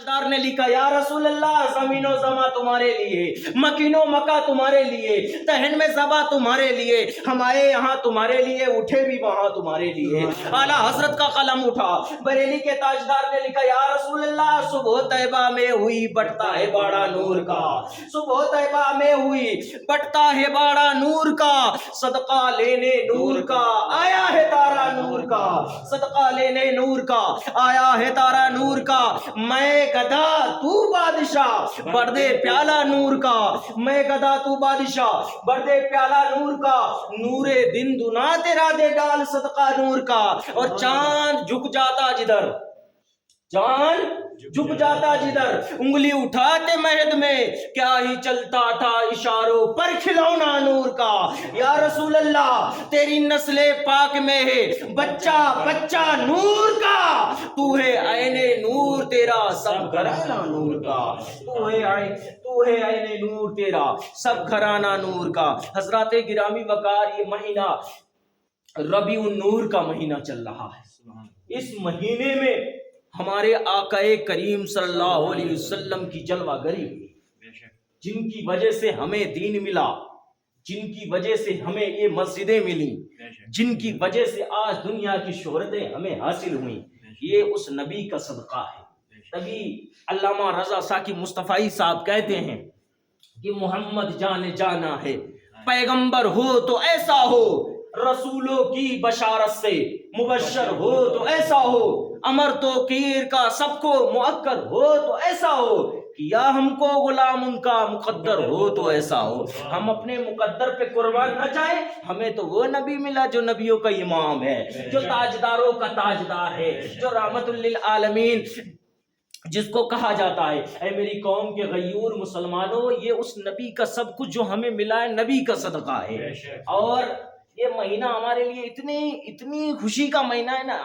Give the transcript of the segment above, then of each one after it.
دار نے لکھا یا رسول اللہ زمین و زما تمہارے لیے، مکین و مکہ تمہارے لیے، تہن میں زبا تمہارے لیے، ہم آئے یہاں تمہارے لیے، اٹھے بھی وہاں تمہارے لیے۔ اعلیٰ حضرت کا قلم اٹھا، بریلی کے تاجدار نے لکھا یا رسول اللہ صبح طیبہ میں ہوئی بٹتا ہے باڑا نور کا، صبح طیبہ میں ہوئی بٹتا ہے باڑا نور کا، صدقہ لینے نور کا آیا ہے تارا نور کا، صدقہ لینے نور کا آیا ہے تارا نور کا، میں گدھا تو بادشاہ بڑھ دے پیالہ نور کا، میں گدھا تو بادشاہ بڑھ دے پیالہ نور کا، نور دن دنا تیرا دے ڈال صدقہ نور کا، اور چاند جھک جاتا جدھر، چاند جھک جاتا جدھر انگلی اٹھاتے مہد میں، کیا ہی چلتا تھا اشاروں پر کھلونا نور کا۔ یا رسول اللہ تیری نسل پاک میں ہے بچہ بچہ نور کا، تو ہے عین نور تیرا سب گھرانہ نور کا، تو ہے عین نور تیرا سب گھرانہ نور کا۔ حضرات گرامی وقار یہ مہینہ ربیع النور کا مہینہ چل رہا ہے، اس مہینے میں ہمارے آقا کریم صلی اللہ علیہ وسلم کی جلوہ گری ہوئی، جن کی وجہ سے ہمیں دین ملا، جن کی وجہ سے ہمیں یہ مسجدیں ملیں، جن کی وجہ سے آج دنیا کی شہرتیں ہمیں حاصل ہوئیں، یہ اس نبی کا صدقہ ہے۔ تبھی علامہ رضا ثاقب مصطفی صاحب کہتے ہیں کہ محمد جانے جانا ہے، پیغمبر ہو تو ایسا ہو، رسولوں کی بشارت سے مبشر ہو تو ایسا ہو، امر تو کیر کا سب کو مؤکد ہو تو ایسا ہو، کیا ہم کو غلام ان کا مقدر ہو تو ایسا ہو۔ ہم اپنے مقدر پہ قربان نہ جائیں، ہمیں تو وہ نبی ملا جو نبیوں کا امام ہے، جو تاجداروں کا تاجدار ہے، جو رحمت للعالمین جس کو کہا جاتا ہے اے میری قوم کے غیور مسلمانوں، یہ اس نبی کا سب کچھ جو ہمیں ملا ہے نبی کا صدقہ ہے۔ اور یہ مہینہ ہمارے لیے اتنی خوشی کا مہینہ ہے نا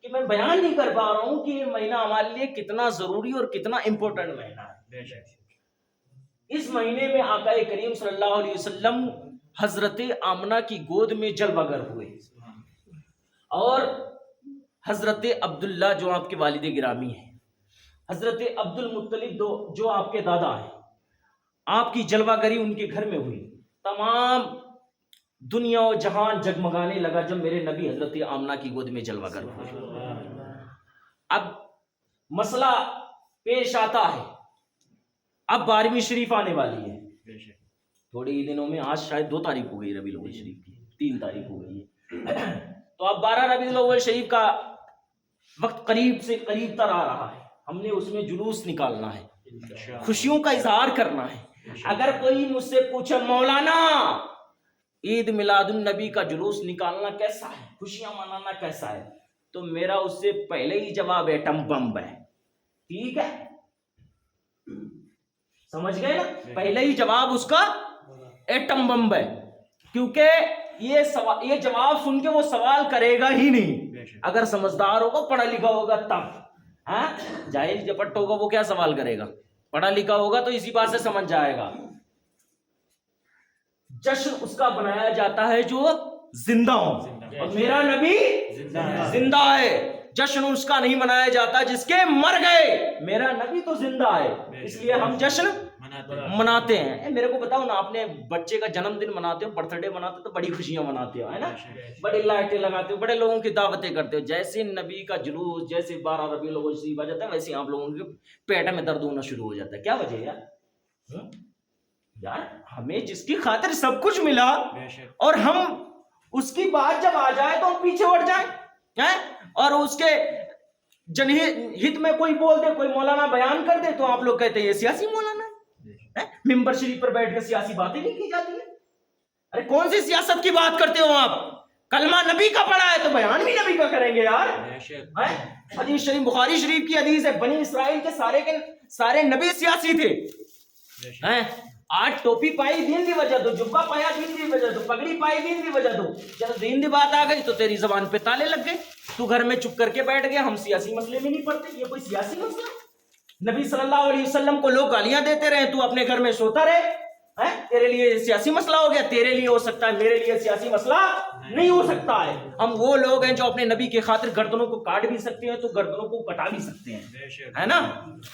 کہ میں بیان نہیں کر پا رہا ہوں کہ یہ مہینہ ہمارے لیے کتنا ضروری اور کتنا امپورٹنٹ مہینہ ہے۔ اس مہینے میں آقا کریم صلی اللہ علیہ وسلم حضرت آمنہ کی گود میں جلوہ گر ہوئے، اور حضرت عبداللہ جو آپ کے والد گرامی ہیں، حضرت عبد المطلب جو آپ کے دادا ہیں، آپ کی جلوہ گری ان کے گھر میں ہوئی۔ تمام دنیا و جہان جگمگانے لگا جب میرے نبی حضرت آمنہ کی گود میں جلوہ گر ہوئے۔ اب مسئلہ پیش آتا ہے، اب 12ویں شریف آنے والی ہے تھوڑے ہی دنوں میں، آج شاید 2 تاریخ ہو گئی ربیع الاول شریف کی، 3 تاریخ ہو گئی ہے، تو اب 12 ربیع الاول شریف کا وقت قریب سے قریب تر آ رہا ہے۔ ہم نے اس میں جلوس نکالنا ہے، خوشیوں کا اظہار کرنا ہے۔ اگر کوئی مجھ سے پوچھے مولانا عید میلاد النبی کا جلوس نکالنا کیسا ہے، خوشیاں منانا کیسا ہے، تو میرا اس سے پہلے ہی جواب ایٹم بم ہے۔ ٹھیک ہے، سمجھ گئے نا، پہلے ہی جواب اس کا ایٹم بم ہے، کیونکہ یہ جواب سن کے وہ سوال کرے گا ہی نہیں۔ اگر سمجھدار ہوگا، پڑھا لکھا ہوگا تب، جاہل جپٹ ہوگا وہ کیا سوال کرے گا، پڑھا لکھا ہوگا تو اسی بات سے سمجھ جائے گا۔ جشن اس کا بنایا جاتا ہے جو زندہ ہو، اور میرا نبی زندہ ہے، جشن اس کا نہیں منایا جاتا جس کے مر گئے، میرا نبی تو زندہ ہے، اس لیے ہم جشن مناتے ہیں۔ میرے کو بتاؤ نا، اپنے بچے کا جنم دن مناتے ہو، برتھ ڈے مناتے ہو تو بڑی خوشیاں مناتے ہو، ہے نا، بڑی لائٹیں لگاتے ہو، بڑے لوگوں کی دعوتیں کرتے ہو۔ جیسے نبی کا جلوس، جیسے 12 ربیع الاول شریف آ جاتا ہے، ویسے آپ لوگوں کے پیٹ میں درد ہونا شروع ہو جاتا ہے۔ کیا وجہ ہے یار، ہمیں جس کی خاطر سب کچھ ملا، اور ہم اس کی بات جب آ جائے تو ہم پیچھے ہٹ جائیں، اور اس کے جنہت میں کوئی بول دے، کوئی مولانا بیان کر دے تو آپ لوگ کہتے ہیں یہ سیاسی مولانا ہے، ممبر شریف پر بیٹھ کے سیاسی باتیں نہیں کی جاتی ہیں۔ ارے کون سی سیاست کی بات کرتے ہو آپ؟ کلمہ نبی کا پڑھا ہے تو بیان بھی نبی کا کریں گے یار۔ حدیث شریف بخاری شریف کی حدیث ہے، بنی اسرائیل کے سارے نبی سیاسی تھے۔ آج ٹوپی پائی دین دی وجہ دو، جبہ پایا دین دی وجہ دو، پگڑی پائی دین دی وجہ دو، جب دین دی بات آ گئی تو تیری زبان پہ تالے لگ گئے، تو گھر میں چپ کر کے بیٹھ گیا، ہم سیاسی مسئلے میں نہیں پڑتے۔ یہ کوئی سیاسی مسئلہ؟ نبی صلی اللہ علیہ وسلم کو لوگ گالیاں دیتے رہے، تو اپنے گھر میں سوتا رہے، تیرے لیے سیاسی مسئلہ ہو گیا, تیرے لیے ہو سکتا ہے, میرے لیے سیاسی مسئلہ نہیں ہو سکتا ہے. ہم وہ لوگ ہیں جو اپنے نبی کے خاطر گردنوں کو کاٹ بھی سکتے ہیں تو گردنوں کو کٹا بھی سکتے ہیں, ہے نا.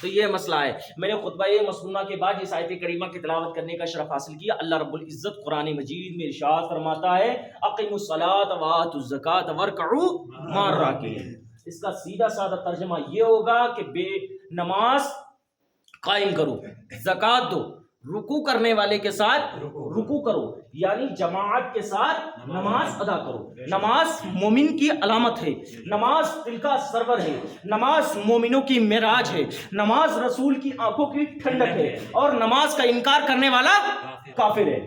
تو یہ مسئلہ ہے. میں نے خطبہ مسنونہ کے بعد اس آیت کریمہ کی تلاوت کرنے کا شرف حاصل کیا. اللہ رب العزت قرآن مجید میں ارشاد فرماتا ہے اقیموا الصلاۃ وآتوا الزکاۃ وارکعوا مع الراکعین. اس کا سیدھا سادہ ترجمہ یہ ہوگا کہ بے نماز قائم کرو, زکوٰۃ دو, رکوع کرنے والے کے ساتھ رکوع کرو, یعنی جماعت کے ساتھ نماز ادا کرو. نماز مومن کی علامت ہے, نماز دل کا سرور ہے, نماز مومنوں کی معراج ہے, نماز رسول کی آنکھوں کی ٹھنڈک ہے, اور نماز کا انکار کرنے والا کافر ہے.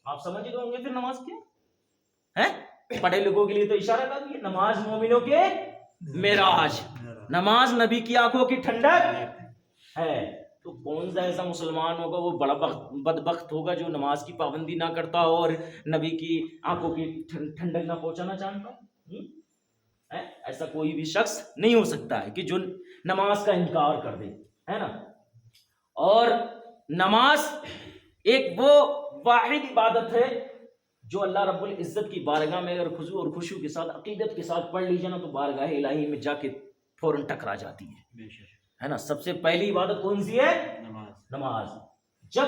آپ سمجھ گئے ہوں گے پھر نماز کیا ہے. پڑھے لوگوں کے لیے تو اشارہ کر دیا, نماز مومنوں کے معراج, نماز نبی کی آنکھوں کی ٹھنڈک ہے. تو کون سا ایسا مسلمان ہوگا وہ بڑا بدبخت ہوگا جو نماز کی پابندی نہ کرتا ہو اور نبی کی آنکھوں کی ٹھنڈک نہ پہنچانا چاہتا ہو. ایسا کوئی بھی شخص نہیں ہو سکتا ہے کہ جو نماز کا انکار کر دے, ہے نا. اور نماز ایک وہ واحد عبادت ہے جو اللہ رب العزت کی بارگاہ میں اگر خضوع اور خشوع کے ساتھ عقیدت کے ساتھ پڑھ لیجیے نا تو بارگاہ الہی میں جا کے فوراً ٹکرا جاتی ہے نا. سب سے پہلی عبادت کون سی ہے؟ نماز. جب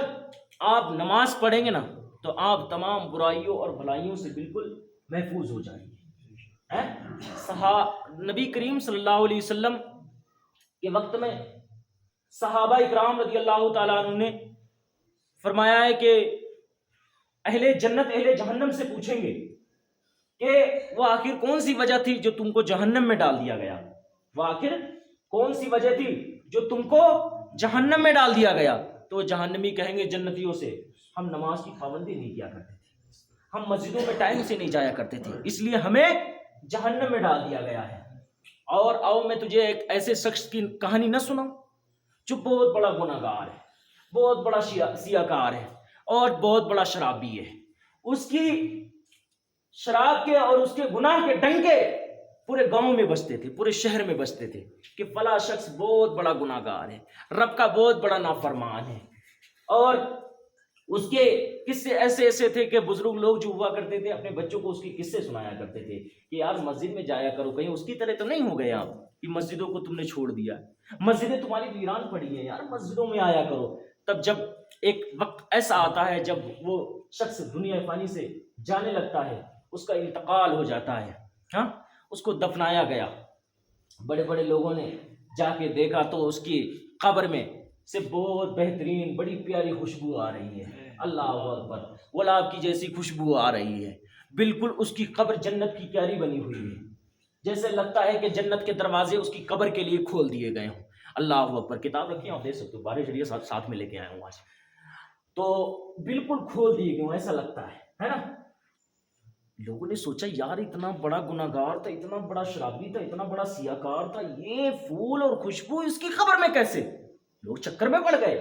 آپ نماز پڑھیں گے نا تو آپ تمام برائیوں اور بھلائیوں سے بالکل محفوظ ہو جائیں گے. نبی کریم صلی اللہ علیہ وسلم کے وقت میں صحابہ اکرام رضی اللہ تعالیٰ عنہ نے فرمایا ہے کہ اہل جنت اہل جہنم سے پوچھیں گے کہ وہ آخر کون سی وجہ تھی جو تم کو جہنم میں ڈال دیا گیا, وہ آخر کون سی وجہ تھی جو تم کو جہنم میں ڈال دیا گیا. تو جہنمی کہیں گے جنتیوں سے ہم نماز کی پابندی نہیں کیا کرتے تھے, ہم مسجدوں میں ٹائم سے نہیں جایا کرتے تھے, اس لیے ہمیں جہنم میں ڈال دیا گیا ہے. اور آؤ میں تجھے ایک ایسے شخص کی کہانی نہ سناؤں جو بہت بڑا گناہ گار ہے, بہت بڑا سیاہ کار ہے اور بہت بڑا شرابی ہے. اس کی شراب کے اور اس کے گناہ کے ڈنکے پورے گاؤں میں بجتے تھے, پورے شہر میں بجتے تھے کہ فلاں شخص بہت بڑا گناہ گار ہے, رب کا بہت بڑا نافرمان ہے. اور اس کے قصے ایسے ایسے تھے کہ بزرگ لوگ جو ہوا کرتے تھے اپنے بچوں کو اس کے قصے سنایا کرتے تھے کہ یار مسجد میں جایا کرو, کہیں اس کی طرح تو نہیں ہو گئے آپ کہ مسجدوں کو تم نے چھوڑ دیا, مسجدیں تمہاری ویران پڑی ہیں, یار مسجدوں میں آیا کرو. تب جب ایک وقت ایسا آتا ہے جب وہ شخص دنیا فانی سے جانے لگتا ہے, اس کا انتقال ہو جاتا ہے, ہاں اس کو دفنایا گیا. بڑے بڑے لوگوں نے جا کے دیکھا تو اس کی قبر میں سے بہت بہترین بڑی پیاری خوشبو آ رہی ہے. اللہ اکبر, گلاب کی جیسی خوشبو آ رہی ہے. بالکل اس کی قبر جنت کی کیاری بنی ہوئی ہے, جیسے لگتا ہے کہ جنت کے دروازے اس کی قبر کے لیے کھول دیے گئے ہوں. اللہ اکبر. کتاب رکھی آپ دیکھ سکتے ہو, بارے شریعہ ساتھ میں لے کے آیا ہوں آج, تو بالکل کھول دیے گئے ہوں ایسا لگتا ہے نا. لوگوں نے سوچا یار اتنا بڑا گناہ گار تھا, اتنا بڑا شرابی تھا, اتنا بڑا سیاہ کار تھا, یہ پھول اور خوشبو اس کی قبر میں کیسے؟ لوگ چکر میں پڑ گئے.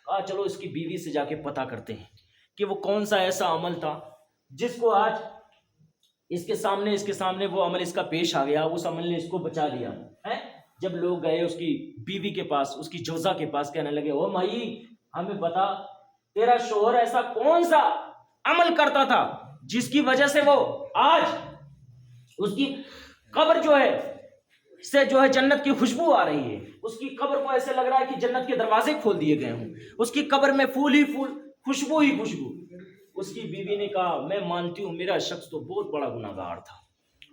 کہا چلو اس کی بیوی سے جا کے پتہ کرتے ہیں کہ وہ کون سا ایسا عمل تھا جس کو آج اس کے سامنے وہ عمل اس کا پیش آ گیا, اس عمل نے اس کو بچا لیا. جب لوگ گئے اس کی بیوی کے پاس, اس کی جوزا کے پاس, کہنے لگے او مائی ہمیں بتا تیرا شوہر ایسا کون سا عمل کرتا تھا جس کی وجہ سے وہ آج اس کی قبر سے جنت کی خوشبو آ رہی ہے. اس کی قبر کو ایسے لگ رہا ہے کہ جنت کے دروازے کھول دیے گئے ہوں, اس کی قبر میں پھول ہی پھول, خوشبو ہی خوشبو. اس کی بیوی نے کہا میں مانتی ہوں میرا شخص تو بہت بڑا گناہ گار تھا,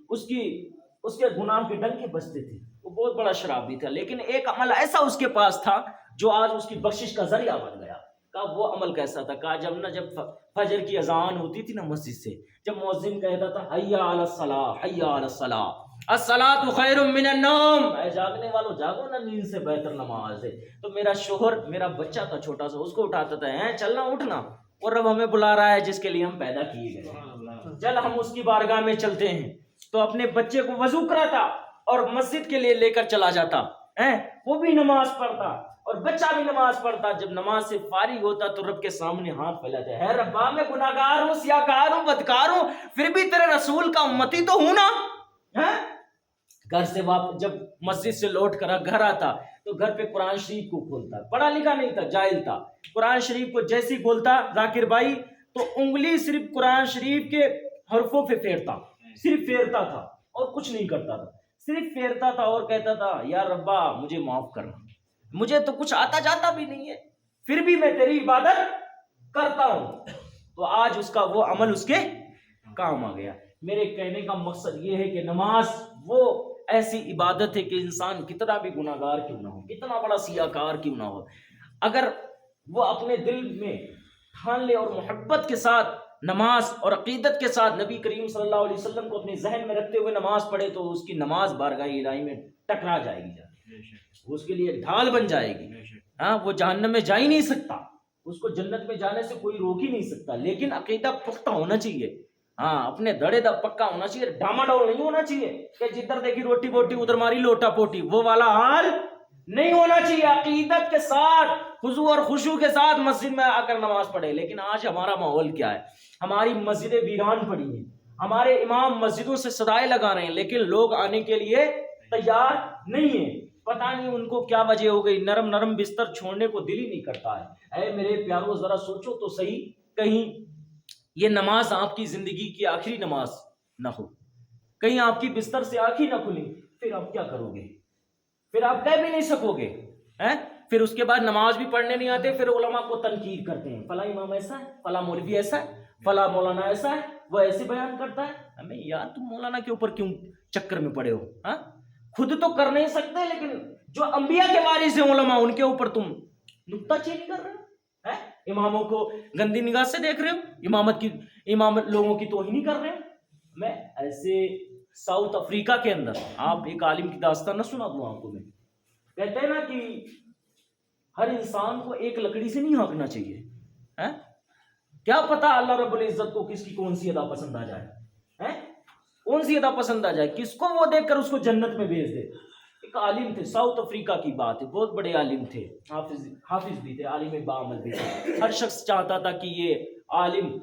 اس کے گناہ کے ڈنکے بجتے تھے, وہ بہت بڑا شرابی تھا, لیکن ایک عمل ایسا اس کے پاس تھا جو آج اس کی بخشش کا ذریعہ بن گیا. کہا وہ عمل کیسا تھا؟ کہا جب فجر کی اذان ہوتی تھی نا مسجد سے, جب مؤذن کہتا تھا حیا علی الصلاۃ حیا علی الصلاۃ الصلاۃ خیر من النوم, اے جاگنے والو جاگو نا, نیند سے بہتر نماز ہے. تو میرا شوہر, میرا بچہ تھا چھوٹا سا, اس کو اٹھاتا تھا چلنا اٹھنا, اور رب ہمیں بلا رہا ہے جس کے لیے ہم پیدا کیے گئے, چل ہم اس کی بارگاہ میں چلتے ہیں. تو اپنے بچے کو وضو کراتا اور مسجد کے لیے لے کر چلا جاتا, وہ بھی نماز پڑھتا اور بچہ بھی نماز پڑھتا. جب نماز سے فارغ ہوتا تو رب کے سامنے ہاتھ پھیلاتے, ہے ربا میں گناہ گار ہوں, سیاہ کار ہوں, بدکار ہوں, پھر بھی تیرے رسول کا امتی تو ہوں نا. گھر سے واپس جب مسجد سے لوٹ کر گھر آتا تو گھر پہ قرآن شریف کو کھولتا، پڑھا لکھا نہیں تھا، جاہل تھا، قرآن شریف کو جیسے ہی کھولتا ذاکر بھائی تو انگلی صرف قرآن شریف کے حرفوں پہ پھیرتا، صرف پھیرتا تھا اور کچھ نہیں کرتا تھا، صرف پھیرتا تھا اور کہتا تھا یا ربا مجھے معاف کرنا، مجھے تو کچھ آتا جاتا بھی نہیں ہے پھر بھی میں تیری عبادت کرتا ہوں۔ تو آج اس کا وہ عمل اس کے کام آ گیا۔ میرے کہنے کا مقصد یہ ہے کہ نماز وہ ایسی عبادت ہے کہ انسان کتنا بھی گناہ گار کیوں نہ ہو، کتنا بڑا سیاہ کار کیوں نہ ہو، اگر وہ اپنے دل میں ٹھان لے اور محبت کے ساتھ نماز اور عقیدت کے ساتھ نبی کریم صلی اللہ علیہ وسلم کو اپنے ذہن میں رکھتے ہوئے نماز پڑھے تو اس کی نماز بارگاہ الہی میں ٹکرا جائے گی، وہ اس کے لیے ڈھال بن جائے گی۔ ہاں، وہ جہنم میں جا ہی نہیں سکتا، اس کو جنت میں جانے سے کوئی روک ہی نہیں سکتا، لیکن عقیدہ پختہ ہونا چاہیے، ہاں اپنے دڑے دا پکا ہونا چاہیے، ڈاما ڈول نہیں ہونا چاہیے کہ جدھر دیکھی روٹی بوٹی ادھر ماری لوٹا پوٹی، وہ والا حال نہیں ہونا چاہیے۔ عقیدت کے ساتھ خضوع اور خشوع کے ساتھ مسجد میں آ کر نماز پڑھے۔ لیکن آج ہمارا ماحول کیا ہے؟ ہماری مسجدیں ویران پڑی ہیں، ہمارے امام مسجدوں سے صدائے لگا رہے ہیں لیکن لوگ آنے کے لیے تیار نہیں ہیں، پتہ نہیں ان کو کیا وجہ ہو گئی، نرم نرم بستر چھوڑنے کو دل ہی نہیں کرتا ہے۔ اے میرے پیارو ذرا سوچو تو صحیح، کہیں یہ نماز آپ کی زندگی کی آخری نماز نہ ہو، کہیں آپ کی بستر سے آنکھ ہی نہ کھلی، پھر آپ کیا کرو گے؟ پھر آپ کہہ بھی نہیں سکو گے، پھر اس کے بعد نماز بھی پڑھنے نہیں آتے، پھر علماء کو تنقید کرتے ہیں، فلاں امام ایسا ہے، فلاں مولوی ایسا ہے، فلاں مولانا ایسا ہے، وہ ایسے بیان کرتا ہے۔ ہمیں یار تم مولانا کے اوپر کیوں چکر میں پڑے ہو؟ خود تو کر نہیں سکتے لیکن جو انبیاء کے وارث ہیں علماء، ان کے اوپر تم نکتہ چینی کر رہے ہو، اماموں کو گندی نگاہ سے دیکھ رہے ہو، امامت لوگوں کی توہین نہیں کر رہے ہو۔ میں ایسے ساؤتھ افریقہ کے اندر آپ ایک عالم کی داستان نہ سنا دوں آپ کو، میں کہتے ہیں نا کہ ہر انسان کو ایک لکڑی سے نہیں ہانکنا چاہیے، کیا پتا اللہ رب العزت کو کس کی کون سی ادا پسند آ جائے، کون سی ادا پسند آ جائے، کس کو وہ دیکھ کر اس کو جنت میں بھیج دے۔ ایک عالم تھے، ساؤتھ افریقہ کی بات ہے، بہت بڑے عالم تھے، حافظ بھی تھے، عالم باعمل بھی تھے۔ ہر شخص چاہتا تھا کہ یہ عالم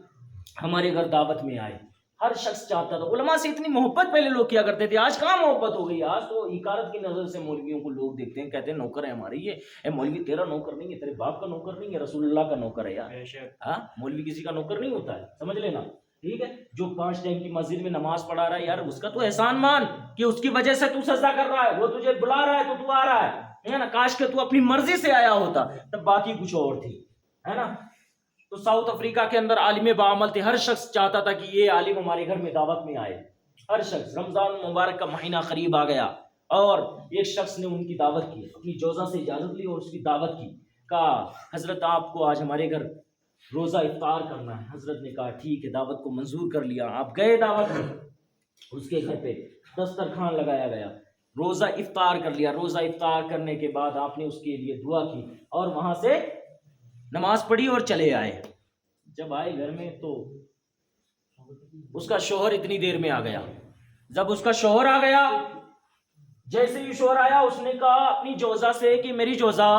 ہمارے گھر دعوت میں آئے، ہر شخص چاہتا تھا۔ علماء سے اتنی محبت پہلے لوگ کیا کرتے تھے، آج کہاں محبت ہو گئی؟ آج تو حقارت کی نظر سے مولویوں کو لوگ دیکھتے ہیں، کہتے ہیں نوکر ہے ہمارے، یہ مولوی تیرا نوکر نہیں ہے، تیرے باپ کا نوکر نہیں ہے، رسول اللہ کا نوکر ہے یار۔ مولوی کسی کا نوکر نہیں ہوتا ہے، سمجھ لینا، ٹھیک ہے؟ جو 5 ٹائم کی مسجد میں نماز پڑھا رہا ہے یار، اس کا تو احسان مان کہ اس کی وجہ سے تو سجدہ کر رہا ہے، وہ تجھے بلا رہا ہے تو آ رہا ہے نا۔ کاش کہ تو اپنی مرضی سے آیا ہوتا تب بات ہی کچھ اور تھی، ہے نا۔ تو ساؤتھ افریقہ کے اندر عالم باعمل تھے، ہر شخص چاہتا تھا کہ یہ عالم ہمارے گھر میں دعوت میں آئے، ہر شخص۔ رمضان مبارک کا مہینہ قریب آ گیا اور ایک شخص نے ان کی دعوت کی، اپنی جوزہ سے اجازت لی اور اس کی دعوت کی، کہا حضرت آپ کو آج ہمارے گھر روزہ افطار کرنا ہے۔ حضرت نے کہا ٹھیک ہے، دعوت کو منظور کر لیا۔ آپ گئے دعوت میں، اس کے گھر پہ دسترخوان لگایا گیا، روزہ افطار کر لیا۔ روزہ افطار کرنے کے بعد آپ نے اس کے لیے دعا کی اور وہاں سے نماز پڑھی اور چلے آئے۔ جب آئے گھر میں تو اس کا شوہر اتنی دیر میں آ گیا۔ جب اس کا شوہر آ گیا، جیسے ہی شوہر آیا اس نے کہا اپنی جوزہ سے کہ میری جوزہ،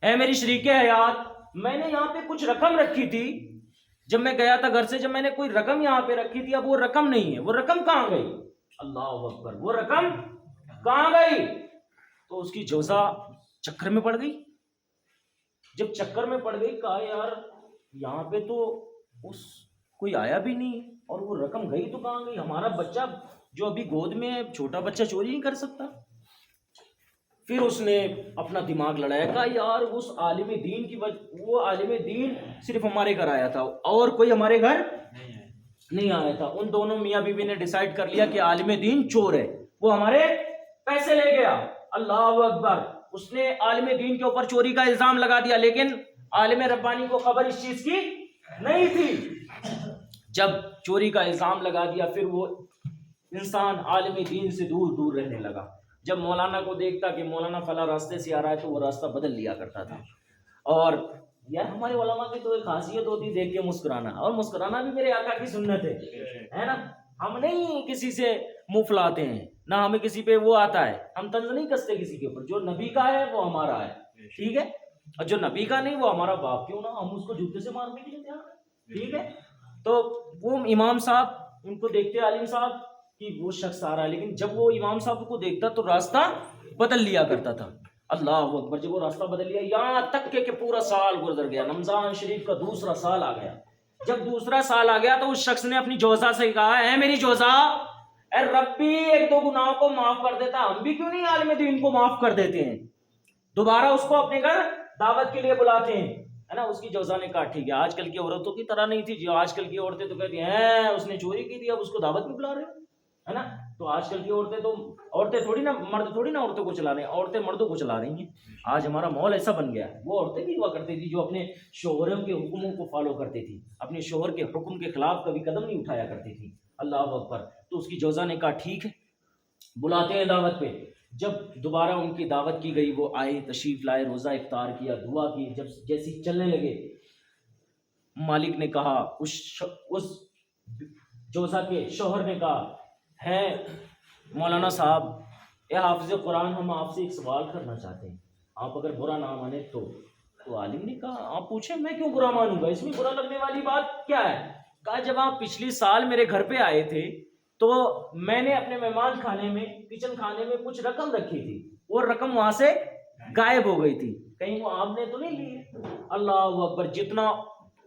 اے میری شریک حیات، میں نے یہاں پہ کچھ رقم رکھی تھی، جب میں گیا تھا گھر سے، جب میں نے کوئی رقم یہاں پہ رکھی تھی، اب وہ رقم نہیں ہے، وہ رقم کہاں گئی؟ اللہ اکبر، وہ رقم کہاں گئی؟ تو اس کی جوزہ چکر میں پڑ گئی۔ جب چکر میں پڑ گئی کہا یار یہاں پہ تو کوئی آیا بھی نہیں اور وہ رقم گئی تو کہاں گئی؟ ہمارا بچہ جو ابھی گود میں ہے، چھوٹا بچہ چوری نہیں کر سکتا۔ پھر اس نے اپنا دماغ لڑایا، کہا یار اس عالم دین کی وہ عالم دین صرف ہمارے گھر آیا تھا اور کوئی ہمارے گھر نہیں آیا تھا۔ ان دونوں میاں بیوی نے ڈیسائیڈ کر لیا کہ عالم دین چور ہے، وہ ہمارے پیسے لے گیا۔ اللہ اکبر، اس نے عالم دین کے اوپر چوری کا الزام لگا دیا، لیکن عالم ربانی کو خبر اس چیز کی نہیں تھی۔ جب چوری کا الزام لگا دیا پھر وہ انسان عالم دین سے دور دور رہنے لگا۔ جب مولانا کو دیکھتا کہ مولانا فلاں راستے سے آ رہا ہے تو وہ راستہ بدل لیا کرتا تھا۔ اور یار ہمارے علماء کی تو ایک خاصیت ہوتی دیکھ کے مسکرانا، اور مسکرانا بھی میرے آقا کی سنت ہے نا۔ ہم نہیں کسی سے منہ پھلاتے ہیں، نہ ہمیں کسی پہ وہ آتا ہے، ہم طنز نہیں کستے کسی کے اوپر۔ جو نبی کا ہے وہ ہمارا ہے، ٹھیک ہے، اور جو نبی کا نہیں وہ ہمارا باپ کیوں نہ، ہم اس کو جوتے سے مارنے کے لیے تیار ہیں، ٹھیک ہے۔ تو وہ امام صاحب ان کو دیکھتے عالم صاحب کہ وہ شخص آ رہا ہے، لیکن جب وہ امام صاحب کو دیکھتا تو راستہ بدل لیا کرتا تھا. اللہ اکبر. جب وہ راستہ بدل لیا یہاں تک کہ پورا سال گزر گیا، رمضان شریف کا دوسرا سال آ گیا. جب دوسرا سال آ گیا تو اس شخص نے اپنی جوزا سے کہا، اے میری جوزا، اے ربی ایک دو گناہوں کو معاف کر دیتا، ہم بھی کیوں نہیں عالم دین کو معاف کر دیتے ہیں، دوبارہ اس کو اپنے گھر دعوت کے لیے بلاتے ہیں، ہے نا. اس کی جوزا نے کہا ٹھیک ہے. آج کل کی عورتوں کی طرح نہیں تھی جو آج کل کی عورتیں تو کہتی ہیں اس نے چوری کی تھی اب اس کو دعوت میں بلا رہے ہیں، ہے نا. تو آج کل کی عورتیں تھوڑی نا، مرد تھوڑی نا عورتوں کو چلا رہے ہیں، عورتیں مردوں کو چلا رہی ہیں. آج ہمارا ماحول ایسا بن گیا ہے. وہ عورتیں بھی ہوا کرتی تھی جو اپنے شوہروں کے حکموں کو فالو کرتی تھی، اپنے شوہر کے حکم کے خلاف کبھی قدم نہیں اٹھایا کرتی تھی. اللہ اکبر. تو اس کی جوزا نے کہا ٹھیک ہے بلاتے ہیں دعوت پہ. جب دوبارہ ان کی دعوت کی گئی وہ آئے، تشریف لائے، روزہ افطار کیا، دعا کی. جب جیسی چلنے لگے مالک نے کہا، اس جوزا کے شوہر نے کہا، ہے مولانا صاحب، اے حافظ قرآن، ہم آپ سے ایک سوال کرنا چاہتے ہیں، آپ اگر برا نہ مانے تو عالم نے کہا آپ پوچھیں، میں کیوں برا مانوں گا، اس میں برا لگنے والی بات کیا ہے. کہا جب آپ پچھلی سال میرے گھر پہ آئے تھے تو میں نے اپنے مہمان خانے میں، کچن خانے میں کچھ رقم رکھی تھی، وہ رقم وہاں سے غائب ہو گئی تھی، کہیں وہ آپ نے تو نہیں لی. اللہ اکبر. جتنا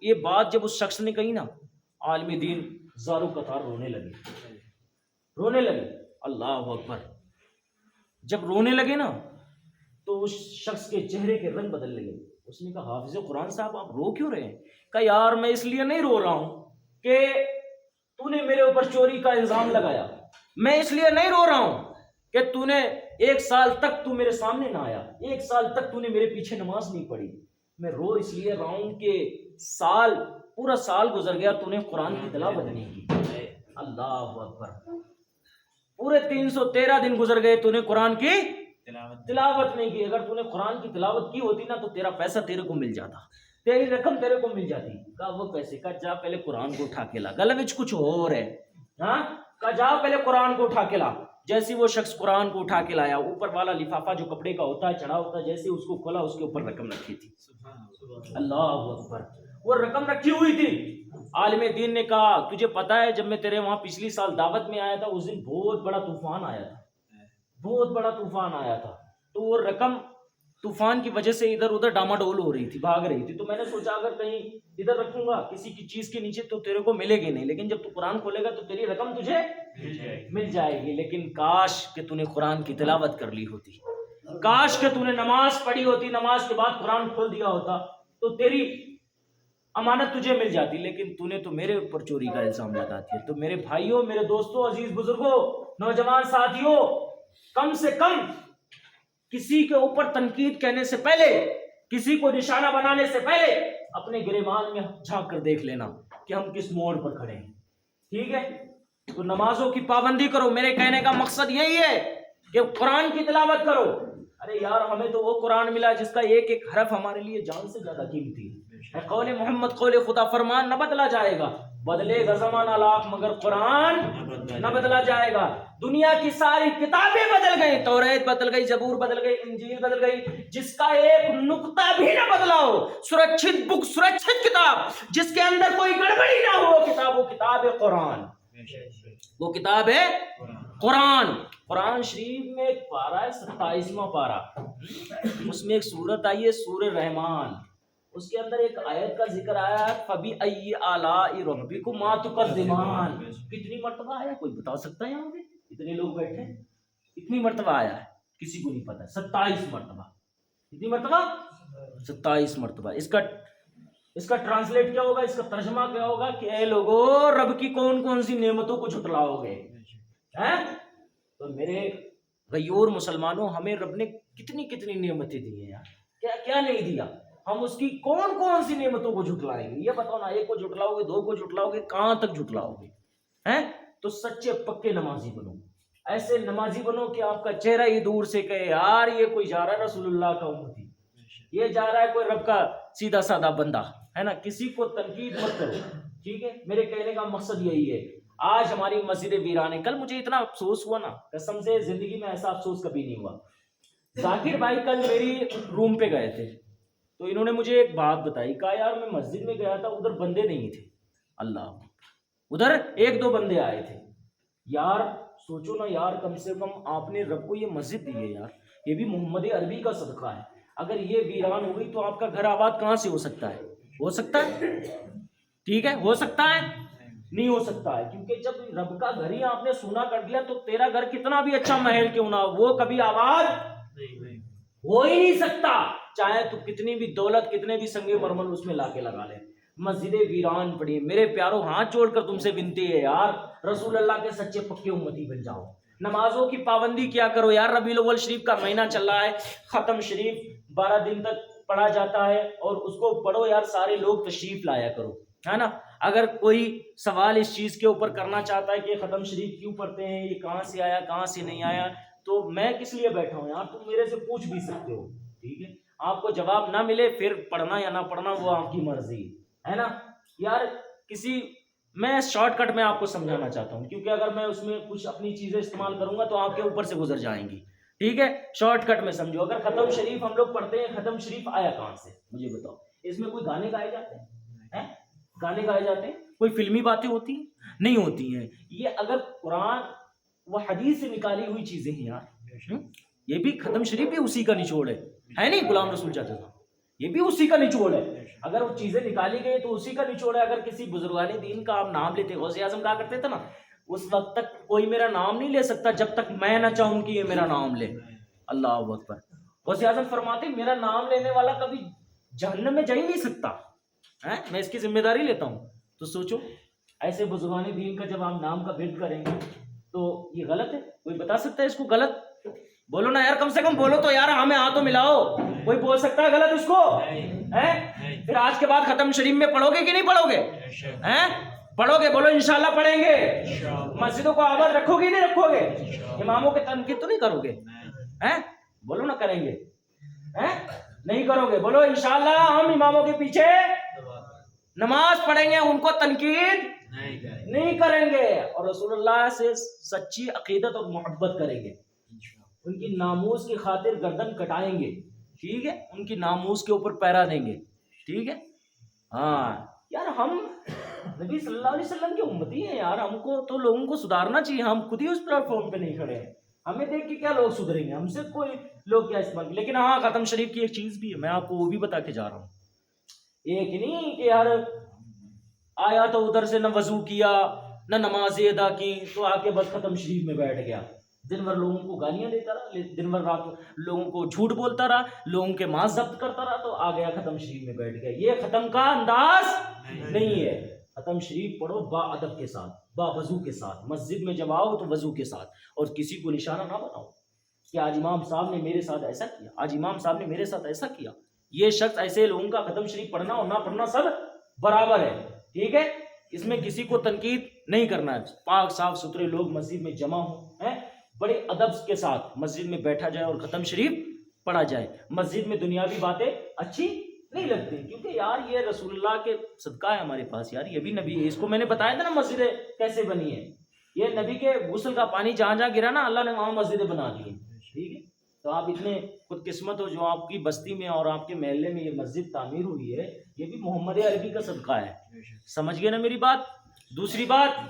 یہ بات جب اس شخص نے کہی نا، عالم دین زارو قطار رونے لگے. اللہ اکبر. جب رونے لگے نا تو اس شخص کے چہرے کے رنگ بدل لگے. اس نے کہا حافظ قرآن صاحب آپ رو کیوں رہے ہیں؟ کہا یار میں اس لیے نہیں رو رہا ہوں کہ تو نے میرے اوپر چوری کا الزام لگایا، میں اس لیے نہیں رو رہا ہوں کہ تو نے ایک سال تک تو میرے سامنے نہ آیا، ایک سال تک تو نے میرے پیچھے نماز نہیں پڑھی. میں رو اس لیے رہا ہوں کہ پورا سال گزر گیا تو نے قرآن کی تلاوت نہیں کی. اللہ اکبر. پورے 313 دن گزر گئے تو نے قرآن کی تلاوت نہیں کی. اگر تو نے قرآن کی تلاوت کی ہوتی نا تو تیرا پیسہ تیرے کو مل جاتا، تیری رقم تیرے کو مل جاتی. کہا وہ پیسے کا جا پہلے قرآن کو اٹھا کے لا، گلے وچ کچھ اور ہے. ہاں کہا جا پہلے قرآن کو اٹھا کے لا. جیسے وہ شخص قرآن کو اٹھا کے لایا، اوپر والا لفافہ جو کپڑے کا ہوتا ہے چڑھا ہوتا ہے، جیسے اس کو کھولا اس کے اوپر رقم رکھی تھی. اللہ اکبر. وہ رقم رکھی ہوئی تھی. عالم دین نے کہا تجھے پتا ہے جب میں تیرے وہاں پچھلی سال دعوت میں آیا تھا اس دن بہت بڑا طوفان آیا تھا، تو وہ رقم طوفان کی وجہ سے ادھر ادھر ڈاما ڈول ہو رہی تھی، بھاگ رہی تھی. تو میں نے سوچا اگر کہیں ادھر رکھوں گا کسی کی چیز کے نیچے تو تیرے کو ملے گی نہیں، لیکن جب تو قرآن کھولے گا تو تیری رقم تجھے مل جائے گی. لیکن کاش کہ تو نے قرآن کی تلاوت کر لی ہوتی، کاش کہ تو نے نماز پڑھی ہوتی، نماز کے بعد قرآن کھول دیا ہوتا تو تیری امانت تجھے مل جاتی. لیکن تو نے تو میرے اوپر چوری کا الزام لگا دیا. تو میرے بھائیوں، میرے دوستوں، عزیز بزرگوں، نوجوان ساتھیوں، کم سے کم کسی کے اوپر تنقید کہنے سے پہلے، کسی کو نشانہ بنانے سے پہلے اپنے گریبان میں جھانک کر دیکھ لینا کہ ہم کس موڑ پر کھڑے ہیں. ٹھیک ہے. تو نمازوں کی پابندی کرو. میرے کہنے کا مقصد یہی ہے کہ قرآن کی تلاوت کرو. ارے یار ہمیں تو وہ قرآن ملا جس کا ایک ایک حرف ہمارے لیے جان سے زیادہ قیمتی ہے. قول محمد قول خدا فرمان نہ بدلا جائے گا، بدلے گا زمانہ لاکھ مگر قرآن نہ بدلا جائے گا. دنیا کی ساری کتابیں بدل گئی، توریت بدل گئی، زبور بدل گئی، انجیل بدل گئی، جس کا ایک نقطہ بھی نہ بدلا ہو، سرکشت بک، سرکشت کتاب جس کے اندر کوئی گڑبڑی نہ ہو، وہ کتاب ہے قرآن. وہ کتاب ہے قرآن. قرآن شریف میں ایک پارہ ہے 27واں پارہ، اس میں ایک سورت آئی ہے سورہ رحمان. اس کے اندر ایک آیت کا ذکر آیا ہے فَبِأَيِّ آلَاءِ رَبِّكُمَا تُكَذِّبَانِ. کتنی مرتبہ آیا کوئی بتا سکتا ہے؟ یہاں پہ اتنے لوگ بیٹھے ہیں، کتنی مرتبہ آیا ہے کسی کو نہیں پتا. 27 مرتبہ. کتنی مرتبہ؟ 27 مرتبہ. اس کا ٹرانسلیٹ کیا ہوگا، اس کا ترجمہ کیا ہوگا کہ اے لوگو رب کی کون کون سی نعمتوں کو جھٹلاؤ گے. تو میرے غیور مسلمانوں، ہمیں رب نے کتنی کتنی نعمتیں دی ہیں یار، کیا کیا نہیں دیا. ہم اس کی کون کون سی نعمتوں کو جھٹلائیں گے یہ بتاؤ نا. ایک کو جھٹلاؤ گے، دو کو جھٹلاؤ گے، کہاں تک جھٹلاؤ گے؟ تو سچے پکے نمازی بنو. ایسے نمازی بنو کہ آپ کا چہرہ ہی دور سے کہے یار یہ کوئی جا رہا ہے رسول اللہ کا امتی، یہ جا رہا ہے کوئی رب کا سیدھا سادہ بندہ، ہے نا. کسی کو تنقید مت کرو. ٹھیک ہے. میرے کہنے کا مقصد یہی ہے. آج ہماری مسجد ویران ہے. کل مجھے اتنا افسوس ہوا نا، قسم سے زندگی میں ایسا افسوس کبھی نہیں ہوا. ذاکر بھائی کل میری روم پہ گئے تھے تو انہوں نے مجھے ایک بات بتائی. کہا یار میں مسجد میں گیا تھا، ادھر بندے نہیں تھے. اللہ، ادھر ایک دو بندے آئے تھے. یار سوچو نا یار، کم سے کم آپ نے رب کو یہ مسجد دی ہے یار، یہ بھی محمد عربی کا صدقہ ہے. اگر یہ ویران ہو گئی تو آپ کا گھر آباد کہاں سے ہو سکتا ہے؟ ہو سکتا ہے؟ ٹھیک ہے، ہو سکتا ہے؟ نہیں ہو سکتا ہے، کیونکہ جب رب کا گھر ہی آپ نے سونا کر دیا تو تیرا گھر کتنا بھی اچھا محل کیوں نہ ہو، وہ کبھی آباد ہو ہی نہیں سکتا، چاہے تو کتنی بھی دولت، کتنے بھی سنگ مرمر اس میں لا کے لگا لے. مسجد ویران پڑی. میرے پیاروں، ہاتھ جوڑ کر تم سے بنتی ہے یار، رسول اللہ کے سچے پکے امتی بن جاؤ. نمازوں کی پابندی کیا کرو یار. ربیع الاول شریف کا مہینہ چل رہا ہے، ختم شریف 12 دن تک پڑھا جاتا ہے، اور اس کو پڑھو یار، سارے لوگ تشریف لایا کرو، ہے نا. اگر کوئی سوال اس چیز کے اوپر کرنا چاہتا ہے کہ ختم شریف کیوں پڑھتے ہیں، یہ کہاں سے آیا، کہاں سے نہیں آیا، تو میں کس لیے بیٹھا ہوں یار، تم میرے سے پوچھ بھی سکتے ہو. ٹھیک ہے، آپ کو جواب نہ ملے پھر پڑھنا یا نہ پڑھنا وہ آپ کی مرضی ہے نا یار. میں شارٹ کٹ میں آپ کو سمجھانا چاہتا ہوں، کیونکہ اگر میں اس میں کچھ اپنی چیزیں استعمال کروں گا تو آپ کے اوپر سے گزر جائیں گی. ٹھیک ہے، شارٹ کٹ میں سمجھو. اگر ختم شریف ہم لوگ پڑھتے ہیں، ختم شریف آیا کہاں سے مجھے بتاؤ. اس میں کوئی گانے گائے جاتے ہیں؟ گانے گائے جاتے ہیں؟ کوئی فلمی باتیں ہوتی ہیں؟ نہیں ہوتی ہیں. یہ اگر قرآن و حدیث سے نکالی ہوئی چیزیں ہیں یار. یہ بھی ختم شریف بھی اسی کا نچوڑ ہے نہیں غلام رسول چاچا صاحب؟ یہ بھی اسی کا نچوڑ ہے. اگر وہ چیزیں نکالی گئی تو اسی کا نچوڑ ہے. اگر کسی بزرگان دین کا آپ نام لیتے، غوث اعظم کہا کرتے تھے نا، اس وقت تک کوئی میرا نام نہیں لے سکتا جب تک میں نہ چاہوں کہ یہ میرا نام لے. اللہ اکبر. غوث اعظم فرماتے میرا نام لینے والا کبھی جہنم میں جا ہی نہیں سکتا، میں اس کی ذمہ داری لیتا ہوں. تو سوچو، ایسے بزرگان دین کا جب آپ نام کا ورد کریں گے تو یہ غلط ہے؟ کوئی بتا سکتا ہے اس کو غلط؟ بولو نا یار، کم سے کم بولو تو یار، ہمیں ہاتھوں ملاؤ. کوئی بول سکتا ہے غلط اس کو؟ پھر آج کے بعد ختم شریف میں پڑھو گے کہ نہیں پڑھو گے؟ پڑھو گے؟ بولو انشاءاللہ پڑھیں گے. مسجدوں کو آباد رکھو گے نہیں رکھو گے؟ اماموں کے تنقید تو نہیں کرو گے؟ بولو نا کریں گے؟ نہیں کرو گے؟ بولو انشاءاللہ ہم اماموں کے پیچھے نماز پڑھیں گے، ان کو تنقید نہیں کریں گے، اور رسول اللہ سے سچی عقیدت اور محبت کریں گے. ان کی ناموس کی خاطر گردن کٹائیں گے. ٹھیک ہے، ان کی ناموس کے اوپر پیرا دیں گے. ٹھیک ہے. ہاں یار، ہم نبی صلی اللہ علیہ وسلم کے امتی ہیں یار، ہم کو تو لوگوں کو سدھارنا چاہیے. ہم خود ہی اس پلیٹ فارم پہ نہیں کھڑے ہیں، ہمیں دیکھ کے کیا لوگ سدھریں گے؟ ہم سے کوئی لوگ کیا استعمال. لیکن ہاں، ختم شریف کی ایک چیز بھی ہے، میں آپ کو وہ بھی بتا کے جا رہا ہوں. ایک نہیں کہ یار آیا تو ادھر سے نہ وضو کیا نہ نمازیں ادا کی تو آ کے بس ختم شریف میں بیٹھ گیا، دن بھر لوگوں کو گالیاں دیتا رہا، دن بھر رات لوگوں کو جھوٹ بولتا رہا، لوگوں کے ماں ضبط کرتا رہا، تو آ گیا ختم شریف میں بیٹھ گیا. یہ ختم کا انداز نہیں ہے. ختم شریف پڑھو با ادب کے ساتھ، با وضو کے ساتھ. مسجد میں جب آؤ تو وضو کے ساتھ، اور کسی کو نشانہ نہ بناؤ کہ آج امام صاحب نے میرے ساتھ ایسا کیا، آج امام صاحب نے میرے ساتھ ایسا کیا. یہ شخص ایسے لوگوں کا ختم شریف پڑھنا اور نہ پڑھنا سب برابر ہے. ٹھیک ہے، اس میں کسی کو تنقید نہیں کرنا ہے. پاک صاف ستھرے لوگ مسجد میں جمع ہوں، بڑے ادب کے ساتھ مسجد میں بیٹھا جائے اور ختم شریف پڑھا جائے. مسجد میں دنیاوی باتیں اچھی نہیں لگتی، کیونکہ یار یہ رسول اللہ کے صدقہ ہے ہمارے پاس یار، یہ بھی نبی ہے. اس کو میں نے بتایا تھا نا مسجد کیسے بنی ہے. یہ نبی کے غسل کا پانی جہاں جہاں گرا نا، اللہ نے وہاں مسجدیں بنا دی. ٹھیک ہے، تو آپ اتنے خود قسمت ہو جو آپ کی بستی میں اور آپ کے محلے میں یہ مسجد تعمیر ہوئی ہے، یہ بھی محمد عربی کا صدقہ ہے. سمجھ گئے نا میری بات؟ دوسری بات،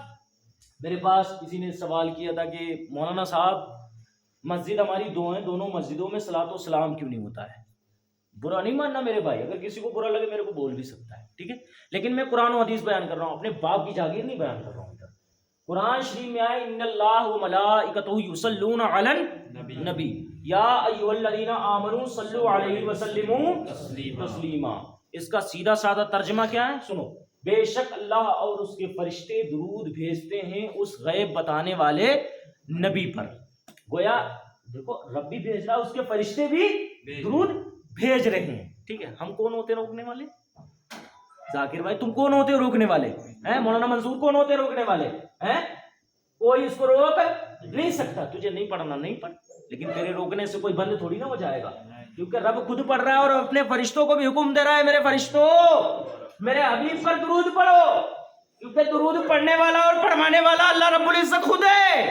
میرے پاس کسی نے سوال کیا تھا کہ مولانا صاحب مسجد ہماری دو ہیں، دونوں مسجدوں میں صلاۃ و سلام کیوں نہیں ہوتا ہے؟ برا نہیں ماننا میرے بھائی، اگر کسی کو برا لگے میرے کو بول بھی سکتا ہے. ٹھیک ہے، لیکن میں قرآن و حدیث بیان کر رہا ہوں، اپنے باپ کی جاگیر نہیں بیان کر رہا ہوں. قرآن شریف میں آئے ان اللہ و ملائکتہ یصلون علی النبی یا ایھا الذین آمنوا صلوا علیہ وسلموا تسلیما. اس کا سیدھا سادہ ترجمہ کیا ہے؟ سنو. بے شک اللہ اور اس کے فرشتے درود بھیجتے ہیں اس غیب بتانے والے نبی پر. گویا دیکھو، رب بھی بھیج رہا ہے، اس کے فرشتے بھی درود بھیج رہے ہیں. ٹھیک ہے، ہم کون ہوتے روکنے والے؟ ذاکر بھائی تم کون ہوتے روکنے والے ہیں؟ مولانا منصور کون ہوتے روکنے والے ہیں؟ کوئی اس کو روک نہیں سکتا. تجھے نہیں پڑھنا نہیں پڑھ، لیکن تیرے روکنے سے کوئی بند تھوڑی نہ ہو جائے گا، کیونکہ رب خود پڑھ رہا ہے اور اپنے فرشتوں کو بھی حکم دے رہا ہے، میرے فرشتوں میرے حبیب پر درود پڑھو، کیونکہ درود پڑھنے والا اور پڑھوانے والا اللہ رب العزت خود ہے.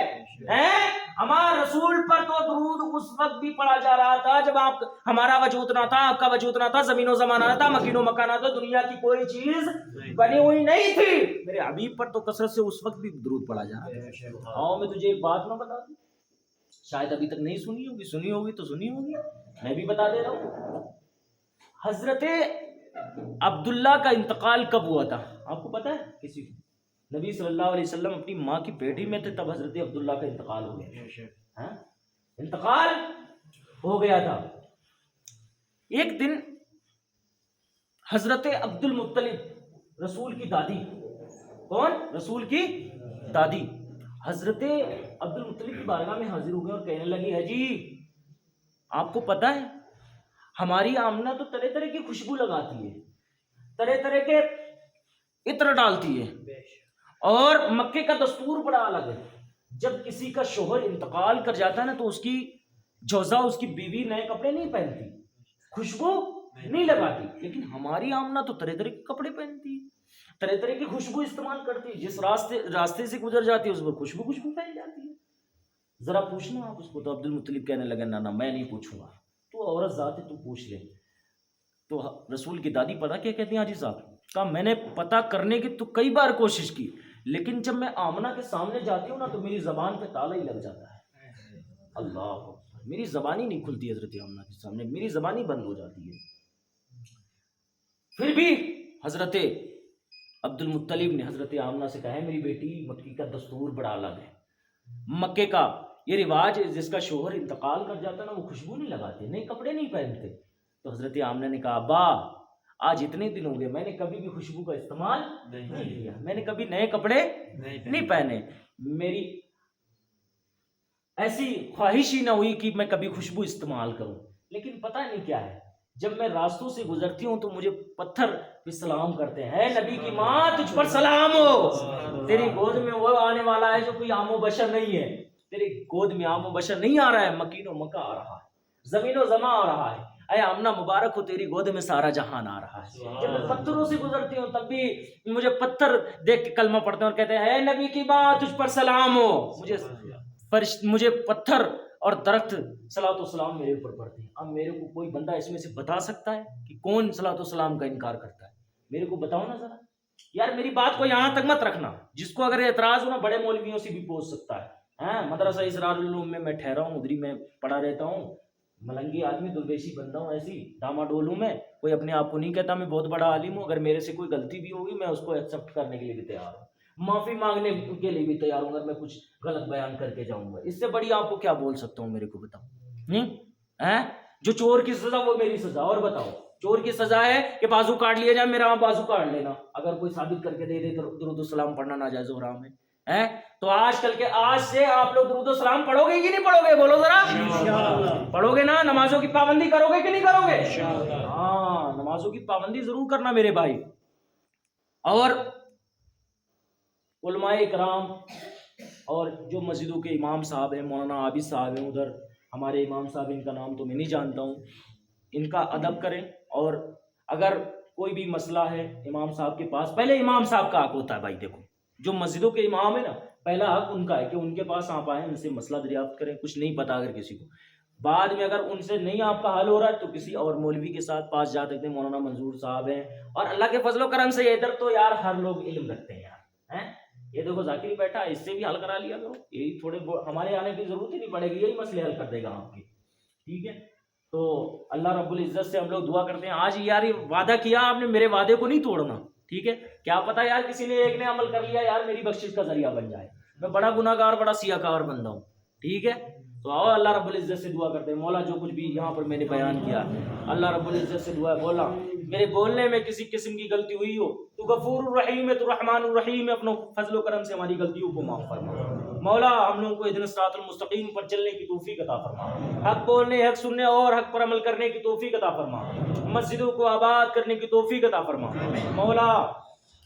ہمارے رسول پر تو درود اس وقت بھی پڑھا جا رہا تھا جب آپ ہمارا وجود نہ تھا، آپ کا وجود نہ تھا، زمین و زمانہ نہ تھا، مکین و مکان نہ تھا، دنیا کی کوئی چیز بنی ہوئی نہیں تھی، میرے حبیب پر تو کثرت سے اس وقت بھی درود پڑھا جا رہا تھا۔ آؤ میں تجھے ایک بات نہ بتا دوں، شاید ابھی تک نہیں سنی ہوگی، سنی ہوگی تو سنی ہوگی، میں بھی بتا دے رہا ہوں۔ حضرت عبداللہ کا انتقال کب ہوا تھا آپ کو پتا ہے؟ کسی کو؟ نبی صلی اللہ علیہ وسلم اپنی ماں کی پیٹھی میں تھے تب حضرت عبداللہ کا انتقال ہو گیا، انتقال ہو گیا تھا۔ ایک دن حضرت عبد المطلب رسول کی دادی، کون؟ رسول کی دادی، حضرت عبد المطلب کی بارگاہ میں حاضر ہو گئے اور کہنے لگی ہے جی آپ کو پتا ہے ہماری آمنہ تو طرح طرح کی خوشبو لگاتی ہے، طرح طرح کے عطر ڈالتی ہے، اور مکے کا دستور بڑا الگ ہے، جب کسی کا شوہر انتقال کر جاتا ہے نا تو اس کی جوزہ، اس کی بیوی نئے کپڑے نہیں پہنتی، خوشبو نہیں لگاتی، لیکن ہماری آمنہ تو طرح طرح کے کپڑے پہنتی ہے، طرح طرح کی خوشبو استعمال کرتی ہے، جس راستے سے گزر جاتی ہے اس پر خوشبو پھیل جاتی ہے، ذرا پوچھنا آپ اس کو۔ تو عبد المطلب کہنے لگا نہ میں نہیں پوچھوں گا، تو عورت ذات ہے تو پوچھ لے۔ تو رسول کی دادی پتہ کیا کہتی ہیں حاجی صاحب؟ کہا میں نے پتہ کرنے کی تو کئی بار کوشش کی، لیکن جب میں آمنہ کے سامنے جاتی ہوں نا تو میری زبان پہ تالا ہی لگ جاتا ہے، اللہ، میری زبان ہی نہیں کھلتی حضرت آمنہ کے سامنے، میری زبان ہی بند ہو جاتی ہے۔ پھر بھی حضرت عبد المطلب نے حضرت آمنہ سے کہا ہے میری بیٹی مکے کا دستور بڑا الگ ہے، مکے کا یہ رواج ہے جس کا شوہر انتقال کر جاتا ہے نا وہ خوشبو نہیں لگاتے، نئے کپڑے نہیں پہنتے۔ تو حضرت آمنہ نے کہا ابا آج اتنے دن ہو گئے میں نے کبھی بھی خوشبو کا استعمال نہیں کیا، میں نے کبھی نئے کپڑے نہیں پہنے، میری ایسی خواہش ہی نہ ہوئی کہ میں کبھی خوشبو استعمال کروں، لیکن پتہ نہیں کیا ہے جب میں راستوں سے گزرتی ہوں تو مجھے پتھر پہ سلام کرتے ہیں، اے نبی کی ماں تجھ پر سلام ہو، تیری گود میں وہ آنے والا ہے جو کوئی عام و بشر نہیں ہے، تیری گود میں عام و بشر نہیں آ رہا ہے، مکین و مکہ آ رہا ہے، زمین و زماں آ رہا ہے، اے آمنہ مبارک ہو تیری گود میں سارا جہان آ رہا ہے۔ جب میں پتھروں سے گزرتی ہوں تب بھی مجھے پتھر دیکھ کے کلمہ پڑھتے ہیں اور کہتے ہیں اے نبی کی ماں تجھ پر سلام ہو، مجھے پتھر اور درخت صلاۃ و سلام میرے اوپر پڑھتے ہیں۔ اب میرے کو کوئی بندہ اس میں سے بتا سکتا ہے کہ کون صلاۃ و سلام کا انکار کرتا ہے؟ میرے کو بتاؤ نا ذرا یار، میری بات کو یہاں تک مت رکھنا، جس کو اگر اعتراض ہو نا بڑے مولویوں سے بھی پوچھ سکتا ہے، مدرسہ اسرار العلوم میں ٹھہرا ہوں، ادھری میں پڑھا رہتا ہوں، ملنگی آدمی درویشی بندہ ہوں، ایسی ڈاما ڈولوں میں، کوئی اپنے آپ کو نہیں کہتا میں بہت بڑا عالم ہوں، اگر میرے سے کوئی غلطی بھی ہوگی میں اس کو ایکسیپٹ کرنے کے لیے بھی تیار ہوں، معافی مانگنے کے لیے بھی تیار ہوں اگر میں کچھ غلط بیان کر کے جاؤں گا، اس سے بڑی آپ کو کیا بول سکتا ہوں؟ میرے کو بتاؤ، جو چور کی سزا وہ میری سزا، اور بتاؤ چور کی سزا ہے کہ بازو کاٹ لیا جائے، میرا بازو کاٹ لینا، اگر کوئی ثابت کر کے دے دے تو درود و سلام پڑھنا ناجائز و حرام ہے، تو آج سے آپ لوگ درود و سلام پڑھو گے کہ نہیں پڑھو گے؟ بولو ذرا، پڑھو گے نا؟ نمازوں کی پابندی کرو گے کہ نہیں کرو گے؟ ہاں، نمازوں کی پابندی ضرور کرنا میرے بھائی۔ اور علماء اکرام اور جو مسجدوں کے امام صاحب ہیں، مولانا عابد صاحب ہیں، ادھر ہمارے امام صاحب، ان کا نام تو میں نہیں جانتا ہوں، ان کا ادب کریں، اور اگر کوئی بھی مسئلہ ہے امام صاحب کے پاس، پہلے امام صاحب کا حق ہوتا ہے بھائی، دیکھو جو مسجدوں کے امام ہیں نا پہلا حق ان کا ہے کہ ان کے پاس آپ آئیں، ان سے مسئلہ دریافت کریں، کچھ نہیں پتا اگر کسی کو، بعد میں اگر ان سے نہیں آپ کا حل ہو رہا ہے تو کسی اور مولوی کے ساتھ پاس جا سکتے ہیں، مولانا منظور صاحب ہیں، اور اللہ کے فضل و کرم سے ادھر تو یار ہر لوگ علم رکھتے ہیں یار، یہ دیکھو ذاکر بیٹھا، اس سے بھی حل کرا لیا کرو، یہی تھوڑے ہمارے آنے کی ضرورت ہی نہیں پڑے گی، یہی مسئلے حل کر دے گا آپ کے، ٹھیک ہے؟ تو اللہ رب العزت سے ہم لوگ دعا کرتے ہیں، آج یار یہ وعدہ کیا آپ نے، میرے وعدے کو نہیں توڑنا، ٹھیک ہے؟ کیا پتا یار کسی نے ایک نے عمل کر لیا یار میری بخشش کا ذریعہ بن جائے، میں بڑا گناہ گار بڑا سیاہ کار بندہ ہوں، ٹھیک ہے؟ تو آؤ اللہ رب العزت سے دعا کرتے ہیں، مولا جو کچھ بھی یہاں پر میں نے بیان کیا اللہ رب العزت سے دعا ہے، مولا میرے بولنے میں کسی قسم کی غلطی ہوئی ہو تو غفور الرحیم ہے، تو رحمان الرحیم ہے، اپنے فضل و کرم سے ہماری غلطیوں کو معاف فرما مولا، ہم لوگوں کو اہدنا الصراط المستقیم پر چلنے کی توفیق عطا فرما، حق بولنے، حق سننے اور حق پر عمل کرنے کی توفیق عطا فرما، مسجدوں کو آباد کرنے کی توفیق عطا فرما مولا،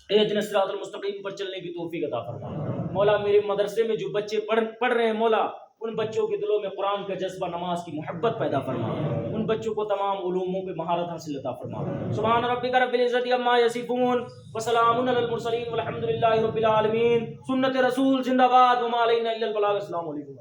اہدنا الصراط المستقیم پر چلنے کی توفیق عطا فرما مولا، میرے مدرسے میں جو بچے پڑھ رہے ہیں مولا، ان بچوں کے دلوں میں قرآن کا جذبہ، نماز کی محبت پیدا فرما، ان بچوں کو تمام علوموں پہ مہارت حاصل عطا فرما، سبحان ربک رب العزت عما یصفون وسلام علی المرسلین والحمد للہ رب العالمین، سنت رسول زندہ باد، وما علینا الا البلاغ، السلام علیکم۔